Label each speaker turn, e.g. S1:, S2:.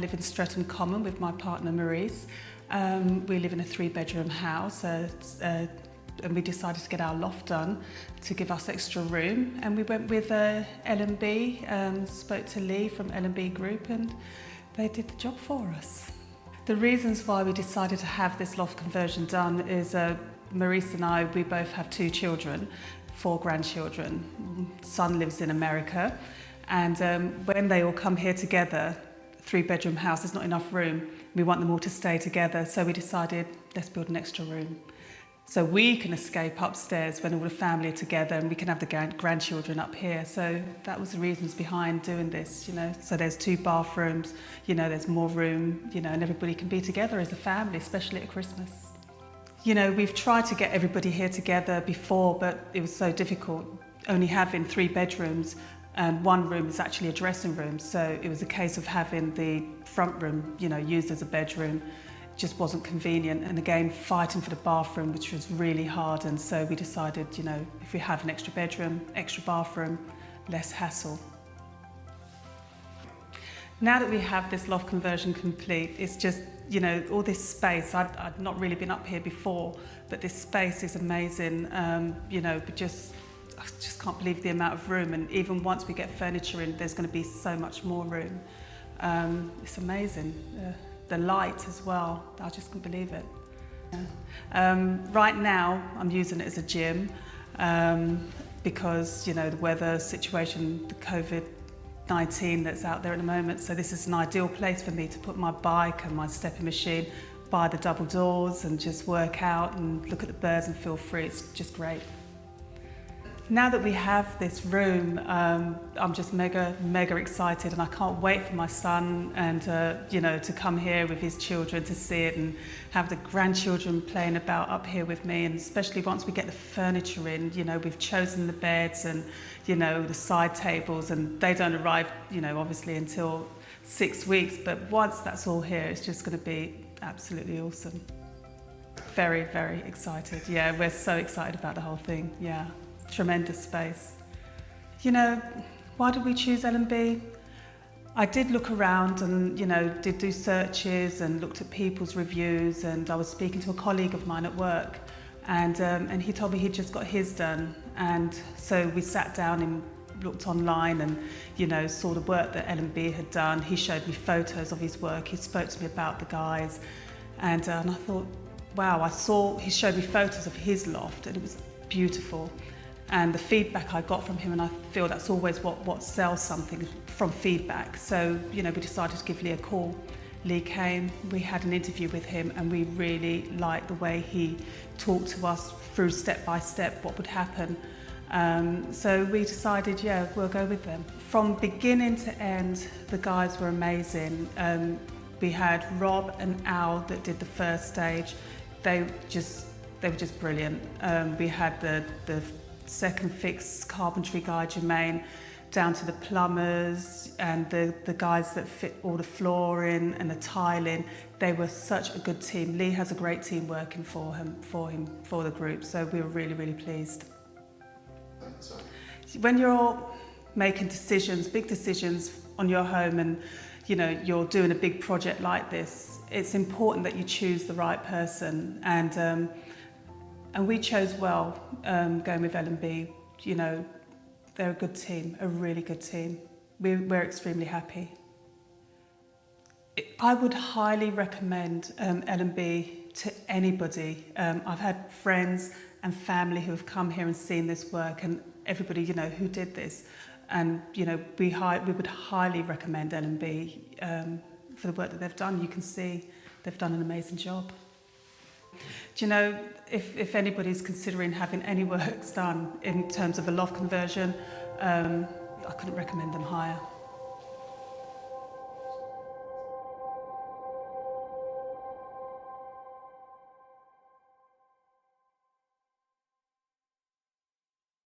S1: live in Streatham Common with my partner Maurice. We live in a 3-bedroom house and we decided to get our loft done to give us extra room, and we went with LMB, spoke to Lee from LMB Group, and they did the job for us. The reasons why we decided to have this loft conversion done is Maurice and I, we both have 2 children, 4 grandchildren. Son lives in America, and when they all come here together, 3-bedroom house, there's not enough room. We want them all to stay together, so we decided, let's build an extra room. So we can escape upstairs when all the family are together, and we can have the grandchildren up here. So that was the reasons behind doing this, you know. So there's 2 bathrooms, you know, there's more room, you know, and everybody can be together as a family, especially at Christmas. You know, we've tried to get everybody here together before, but it was so difficult, only having 3 bedrooms. And 1 room is actually a dressing room, so it was a case of having the front room, you know, used as a bedroom. It just wasn't convenient, and again, fighting for the bathroom, which was really hard, and so we decided, you know, if we have an extra bedroom, extra bathroom, less hassle. Now that we have this loft conversion complete, it's just, you know, all this space. I'd not really been up here before, but this space is amazing, you know, but I just can't believe the amount of room, and even once we get furniture in, there's going to be so much more room. It's amazing. The light as well, I just couldn't believe it. Right now, I'm using it as a gym because, you know, the weather situation, the COVID-19 that's out there at the moment, so this is an ideal place for me to put my bike and my stepping machine by the double doors and just work out and look at the birds and feel free. It's just great. Now that we have this room, I'm just mega excited, and I can't wait for my son and you know, to come here with his children to see it and have the grandchildren playing about up here with me, and especially once we get the furniture in. You know, we've chosen the beds and, you know, the side tables, and they don't arrive, you know, obviously until 6 weeks, but once that's all here, it's just going to be absolutely awesome. Very excited. Yeah, we're so excited about the whole thing. Yeah. Tremendous space. You know, why did we choose LMB? I did look around and, you know, did do searches and looked at people's reviews, and I was speaking to a colleague of mine at work, and he told me he'd just got his done, and so we sat down and looked online and, you know, saw the work that LMB had done. He showed me photos of his work, he spoke to me about the guys, and I thought, wow, he showed me photos of his loft, and it was beautiful. And the feedback I got from him, and I feel that's always what sells something, from feedback. So, you know, we decided to give Lee a call. Lee came, we had an interview with him, and we really liked the way he talked to us through step by step what would happen. So we decided, yeah, we'll go with them. From beginning to end, the guys were amazing. We had Rob and Al that did the first stage. They were just brilliant. We had the second fix carpentry guy, Jermaine, down to the plumbers and the guys that fit all the flooring and the tiling. They were such a good team. Lee has a great team working for the group, so we were really pleased. When you're making decisions, big decisions on your home, and, you know, you're doing a big project like this, it's important that you choose the right person, and we chose well, going with LMB. You know, they're a good team, a really good team. We're extremely happy. I would highly recommend LMB to anybody. I've had friends and family who have come here and seen this work, and everybody, you know, who did this. And, you know, we would highly recommend LMB for the work that they've done. You can see they've done an amazing job. Do you know, if anybody's considering having any works done in terms of a loft conversion, I couldn't recommend them higher.